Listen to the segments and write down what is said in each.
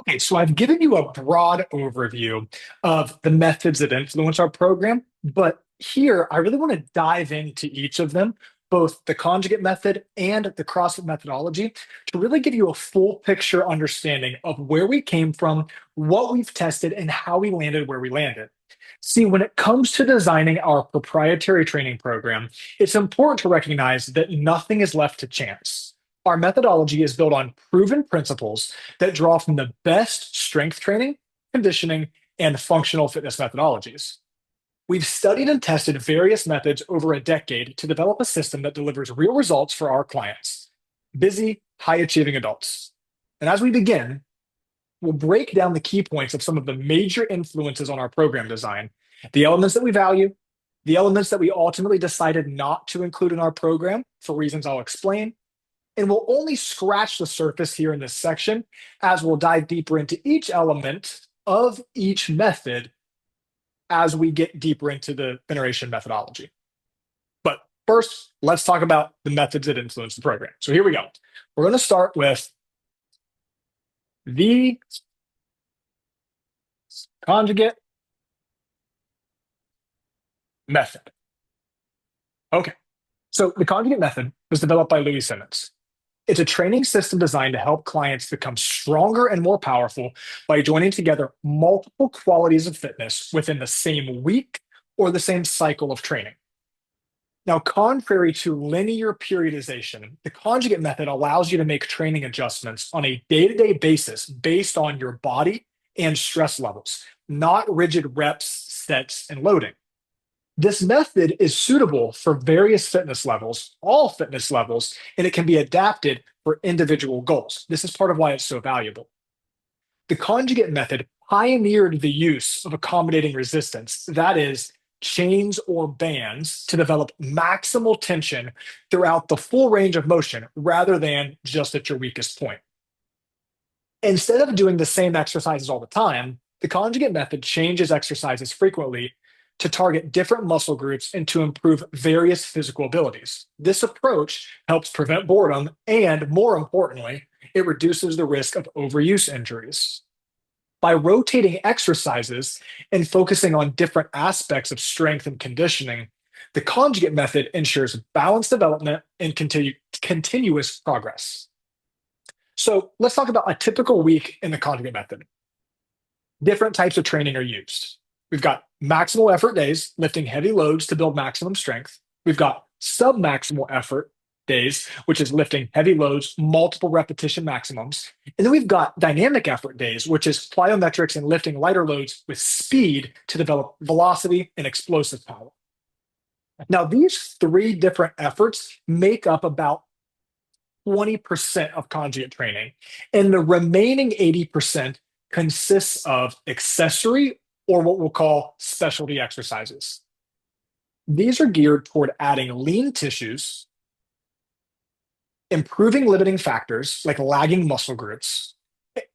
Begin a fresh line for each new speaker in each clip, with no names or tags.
Okay, so I've given you a broad overview of the methods that influence our program, but here I really want to dive into each of them, both the conjugate method and the CrossFit methodology, to really give you a full picture understanding of where we came from, what we've tested, and how we landed where we landed. See, when it comes to designing our proprietary training program, it's important to recognize that nothing is left to chance. Our methodology is built on proven principles that draw from the best strength training, conditioning, and functional fitness methodologies. We've studied and tested various methods over a decade to develop a system that delivers real results for our clients, busy, high achieving adults. And as we begin, we'll break down the key points of some of the major influences on our program design, the elements that we value, the elements that we ultimately decided not to include in our program for reasons I'll explain, and we'll only scratch the surface here in this section as we'll dive deeper into each element of each method as we get deeper into the veneration methodology. But first, let's talk about the methods that influence the program. So here we go. We're going to start with the conjugate method. Okay, so the conjugate method was developed by Louis Simmons. It's a training system designed to help clients become stronger and more powerful by joining together multiple qualities of fitness within the same week or the same cycle of training. Now, contrary to linear periodization, the conjugate method allows you to make training adjustments on a day to day basis based on your body and stress levels, not rigid reps, sets, and loading. This method is suitable for various fitness levels, all fitness levels, and it can be adapted for individual goals. This is part of why it's so valuable. The conjugate method pioneered the use of accommodating resistance, that is, chains or bands, to develop maximal tension throughout the full range of motion rather than just at your weakest point. Instead of doing the same exercises all the time, the conjugate method changes exercises frequently to target different muscle groups and to improve various physical abilities. This approach helps prevent boredom and, more importantly, it reduces the risk of overuse injuries. By rotating exercises and focusing on different aspects of strength and conditioning, the conjugate method ensures balanced development and continuous progress. So let's talk about a typical week in the conjugate method. Different types of training are used. We've got maximal effort days, lifting heavy loads to build maximum strength. We've got submaximal effort days, which is lifting heavy loads, multiple repetition maximums. And then we've got dynamic effort days, which is plyometrics and lifting lighter loads with speed to develop velocity and explosive power. Now, these three different efforts make up about 20% of conjugate training, and the remaining 80% consists of accessory or what we'll call specialty exercises. These are geared toward adding lean tissues, improving limiting factors like lagging muscle groups,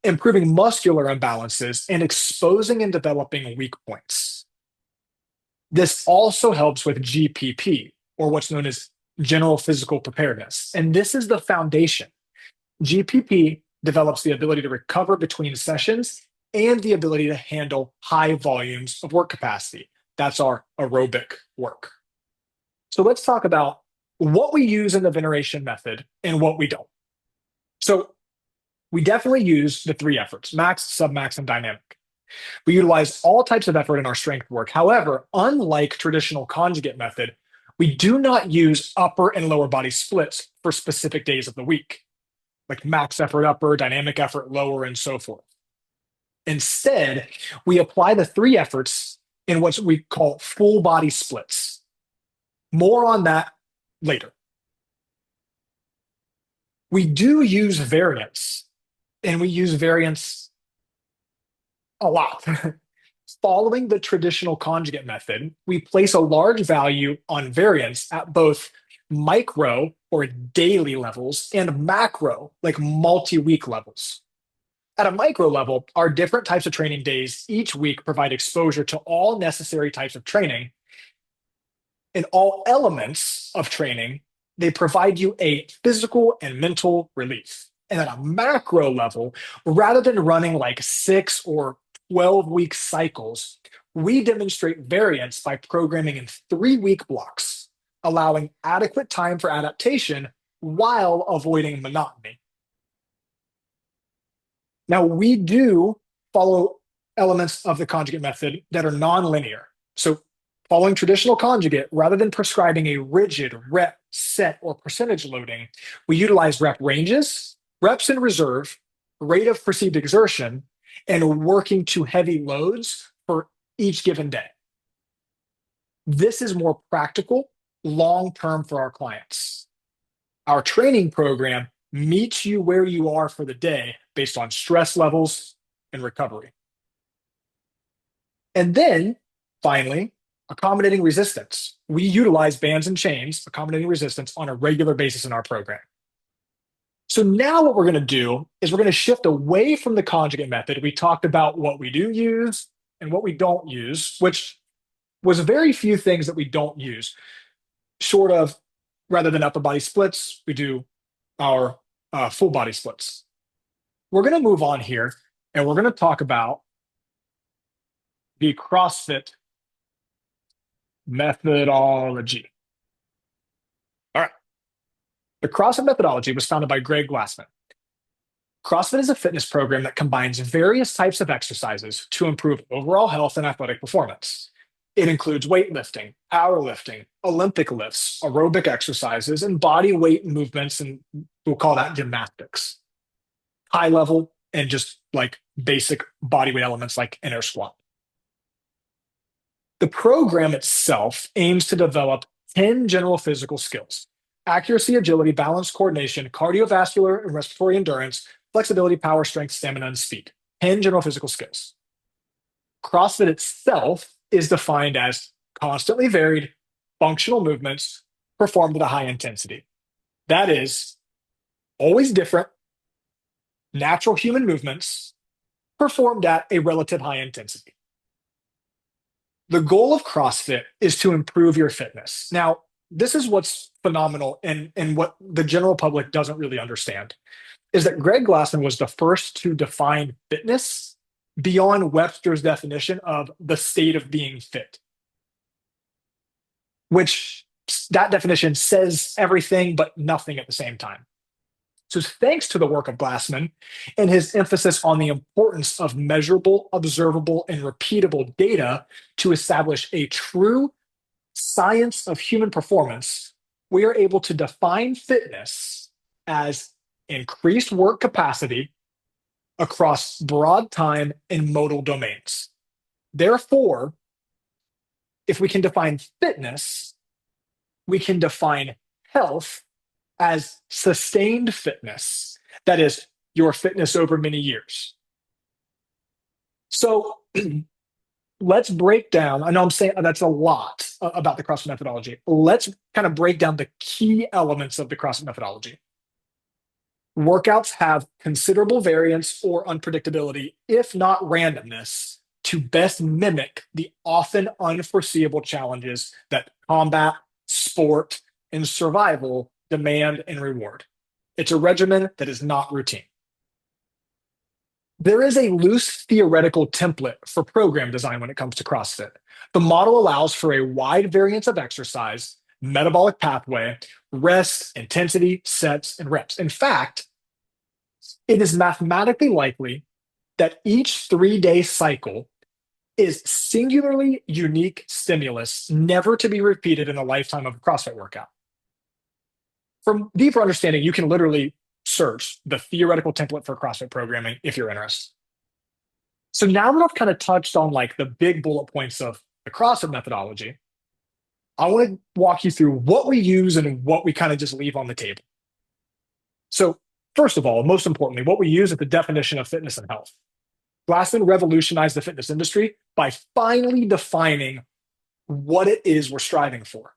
improving muscular imbalances, and exposing and developing weak points. This also helps with GPP, or what's known as general physical preparedness. And this is the foundation. GPP develops the ability to recover between sessions and the ability to handle high volumes of work capacity. That's our aerobic work. So let's talk about what we use in the veneration method and what we don't. So we definitely use the three efforts: max, submax, and dynamic. We utilize all types of effort in our strength work. However, unlike traditional conjugate method, we do not use upper and lower body splits for specific days of the week, like max effort upper, dynamic effort lower, and so forth. Instead, we apply the three efforts in what we call full body splits. More on that later. We do use variance, and we use variance a lot. Following the traditional conjugate method, we place a large value on variance at both micro or daily levels and macro, like multi-week levels. At a micro level, our different types of training days each week provide exposure to all necessary types of training. In all elements of training, they provide you a physical and mental relief. And at a macro level, rather than running like 6 or 12 week cycles, we demonstrate variance by programming in 3 week blocks, allowing adequate time for adaptation while avoiding monotony. Now, we do follow elements of the conjugate method that are nonlinear. So, following traditional conjugate, rather than prescribing a rigid rep, set, or percentage loading, we utilize rep ranges, reps in reserve, rate of perceived exertion, and working to heavy loads for each given day. This is more practical, long term for our clients. Our training program meets you where you are for the day based on stress levels and recovery. And then finally, accommodating resistance. We utilize bands and chains, accommodating resistance on a regular basis in our program. So now what we're going to do is we're going to shift away from the conjugate method. We talked about what we do use and what we don't use, which was very few things that we don't use. Short of, rather than upper body splits, we do our full body splits. We're going to move on here and we're going to talk about the CrossFit methodology. All right. The CrossFit methodology was founded by Greg Glassman. CrossFit is a fitness program that combines various types of exercises to improve overall health and athletic performance. It includes weightlifting, powerlifting, Olympic lifts, aerobic exercises, and body weight movements, and we'll call that gymnastics. High level and just like basic body weight elements like inner squat. The program itself aims to develop 10 general physical skills: accuracy, agility, balance, coordination, cardiovascular and respiratory endurance, flexibility, power, strength, stamina, and speed. 10 general physical skills. CrossFit itself is defined as constantly varied functional movements performed at a high intensity. That is, always different, natural human movements performed at a relative high intensity. The goal of CrossFit is to improve your fitness. Now, this is what's phenomenal and what the general public doesn't really understand is that Greg Glassman was the first to define fitness beyond Webster's definition of the state of being fit, which that definition says everything but nothing at the same time. So thanks to the work of Glassman and his emphasis on the importance of measurable, observable, and repeatable data to establish a true science of human performance, we are able to define fitness as increased work capacity across broad time and modal domains. Therefore, if we can define fitness, we can define health as sustained fitness. That is, your fitness over many years. So let's break down. I know I'm saying that's a lot about the CrossFit methodology. Let's kind of break down the key elements of the CrossFit methodology. Workouts have considerable variance or unpredictability, if not randomness, to best mimic the often unforeseeable challenges that combat, sport, and survival demand and reward. It's a regimen that is not routine. There is a loose theoretical template for program design when it comes to CrossFit. The model allows for a wide variance of exercise, metabolic pathway, rest, intensity, sets, and reps. In fact, it is mathematically likely that each 3-day cycle is singularly unique stimulus, never to be repeated in a lifetime of a CrossFit workout. For deeper understanding, you can literally search the theoretical template for CrossFit programming if you're interested. So now that I've kind of touched on like the big bullet points of the CrossFit methodology, I want to walk you through what we use and what we kind of just leave on the table. So first of all, most importantly, what we use is the definition of fitness and health. Glassman revolutionized the fitness industry by finally defining what it is we're striving for.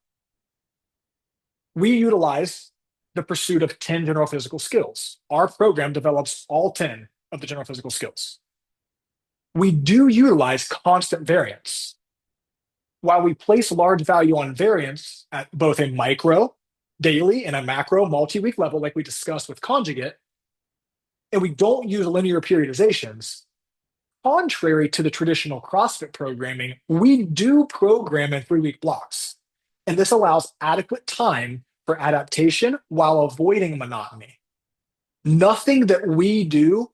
We utilize the pursuit of 10 general physical skills. Our program develops all 10 of the general physical skills. We do utilize constant variance. While we place large value on variance at both a micro, daily, and a macro, multi-week level, like we discussed with conjugate, and we don't use linear periodizations. Contrary to the traditional CrossFit programming, we do program in 3 week blocks. And this allows adequate time for adaptation while avoiding monotony. Nothing that we do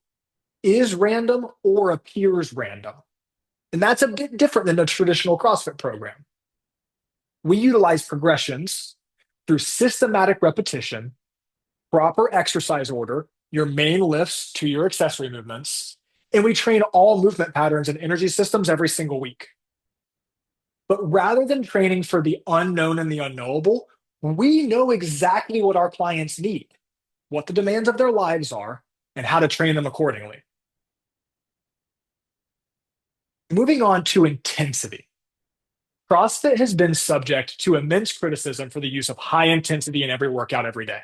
is random or appears random. And that's a bit different than a traditional CrossFit program. We utilize progressions through systematic repetition, proper exercise order, your main lifts to your accessory movements, and we train all movement patterns and energy systems every single week. But rather than training for the unknown and the unknowable, we know exactly what our clients need, what the demands of their lives are, and how to train them accordingly. Moving on to intensity. CrossFit has been subject to immense criticism for the use of high intensity in every workout every day.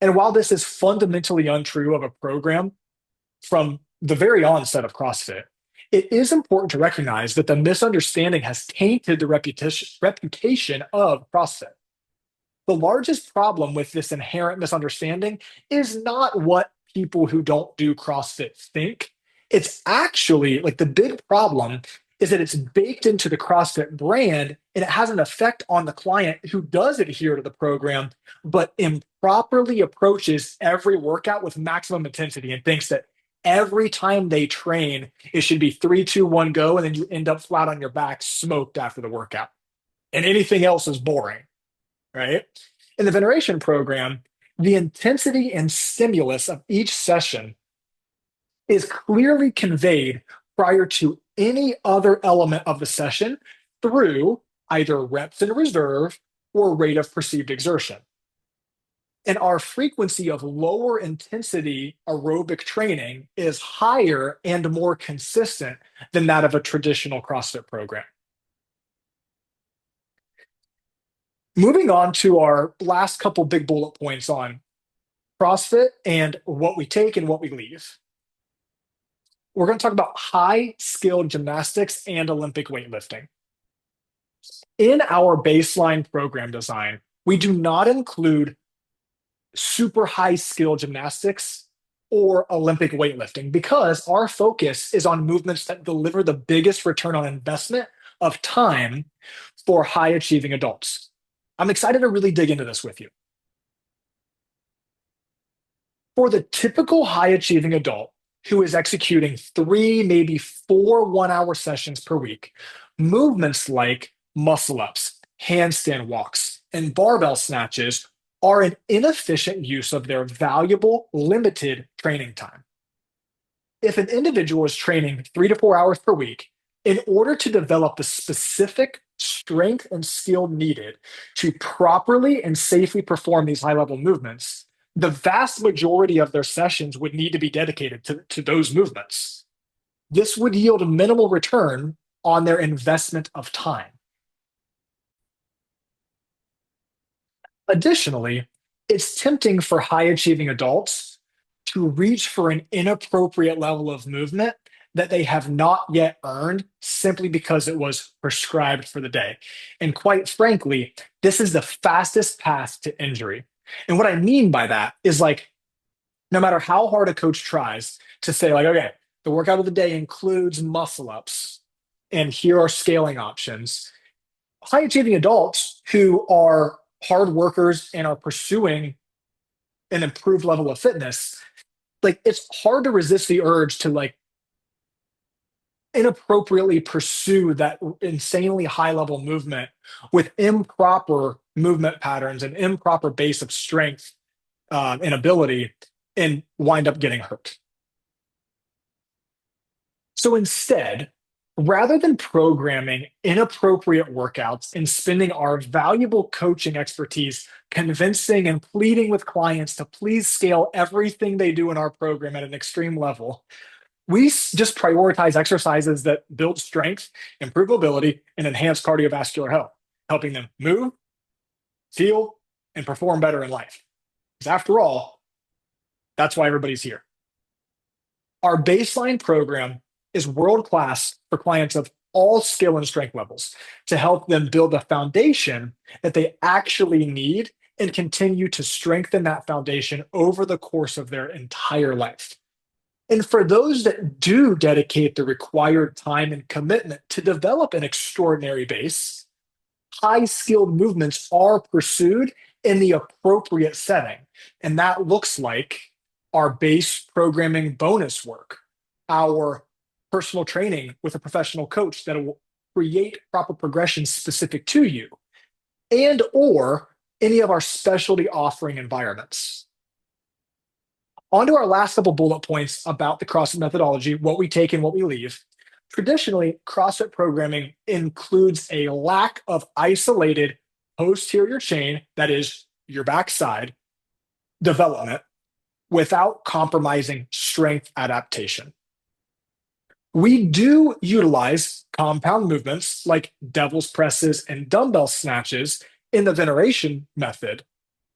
And while this is fundamentally untrue of a program from the very onset of CrossFit, it is important to recognize that the misunderstanding has tainted the reputation of CrossFit. The largest problem with this inherent misunderstanding is not what people who don't do CrossFit think. It's actually like the big problem is that it's baked into the CrossFit brand and it has an effect on the client who does adhere to the program, but improperly approaches every workout with maximum intensity and thinks that every time they train, it should be 3, 2, 1, go, and then you end up flat on your back, smoked after the workout. And anything else is boring, right? In the Veneration program, the intensity and stimulus of each session is clearly conveyed prior to any other element of the session through either reps in reserve or rate of perceived exertion. And our frequency of lower intensity aerobic training is higher and more consistent than that of a traditional CrossFit program. Moving on to our last couple big bullet points on CrossFit and what we take and what we leave. We're going to talk about high skilled gymnastics and Olympic weightlifting. In our baseline program design, we do not include super high skill gymnastics or Olympic weightlifting because our focus is on movements that deliver the biggest return on investment of time for high achieving adults. I'm excited to really dig into this with you. For the typical high achieving adult who is executing 3, maybe 4 1 hour sessions per week, movements like muscle ups, handstand walks, and barbell snatches are an inefficient use of their valuable, limited training time. If an individual is training 3 to 4 hours per week, in order to develop the specific strength and skill needed to properly and safely perform these high level movements, the vast majority of their sessions would need to be dedicated to those movements. This would yield minimal return on their investment of time. Additionally, it's tempting for high achieving adults to reach for an inappropriate level of movement that they have not yet earned simply because it was prescribed for the day. And quite frankly, this is the fastest path to injury. And what I mean by that is like, no matter how hard a coach tries to say, like, okay, the workout of the day includes muscle ups, and here are scaling options. High achieving adults who are hard workers and are pursuing an improved level of fitness, like it's hard to resist the urge to like inappropriately pursue that insanely high level movement with improper movement patterns and improper base of strength and ability and wind up getting hurt. So instead, rather than programming inappropriate workouts and spending our valuable coaching expertise convincing and pleading with clients to please scale everything they do in our program at an extreme level, we just prioritize exercises that build strength, improve mobility, and enhance cardiovascular health, helping them move, feel, and perform better in life. Because after all, that's why everybody's here. Our baseline program is world class for clients of all skill and strength levels to help them build a foundation that they actually need and continue to strengthen that foundation over the course of their entire life. And for those that do dedicate the required time and commitment to develop an extraordinary base, high skilled movements are pursued in the appropriate setting. And that looks like our base programming bonus work, our personal training with a professional coach that will create proper progression specific to you, and or any of our specialty offering environments. On to our last couple bullet points about the CrossFit methodology, what we take and what we leave. Traditionally, CrossFit programming includes a lack of isolated posterior chain, that is your backside, development without compromising strength adaptation. We do utilize compound movements like devil's presses and dumbbell snatches in the veneration method.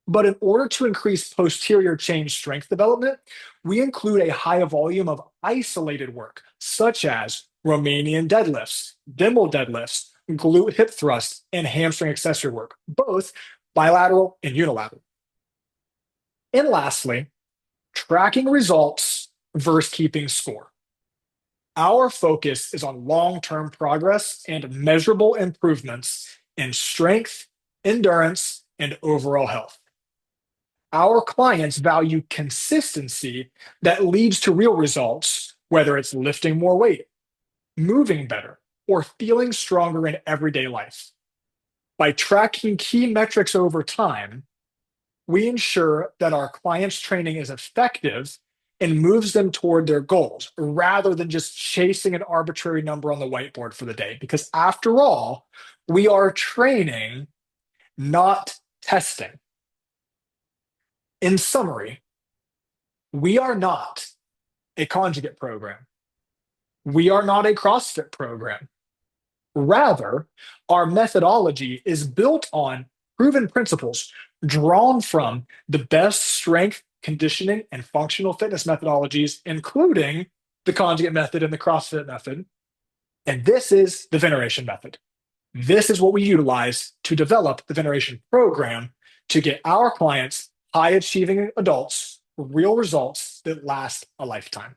But in order to increase posterior chain strength development, we include a high volume of isolated work, such as Romanian deadlifts, Dimmel deadlifts, glute hip thrust, and hamstring accessory work, both bilateral and unilateral. And lastly, tracking results versus keeping score. Our focus is on long-term progress and measurable improvements in strength, endurance, and overall health. Our clients value consistency that leads to real results, whether it's lifting more weight, moving better, or feeling stronger in everyday life. By tracking key metrics over time, we ensure that our clients' training is effective and moves them toward their goals rather than just chasing an arbitrary number on the whiteboard for the day. Because after all, we are training, not testing. In summary, we are not a conjugate program. We are not a CrossFit program. Rather, our methodology is built on proven principles drawn from the best strength, conditioning, and functional fitness methodologies, including the conjugate method and the CrossFit method. And this is the veneration method. This is what we utilize to develop the veneration program to get our clients high achieving adults real results that last a lifetime.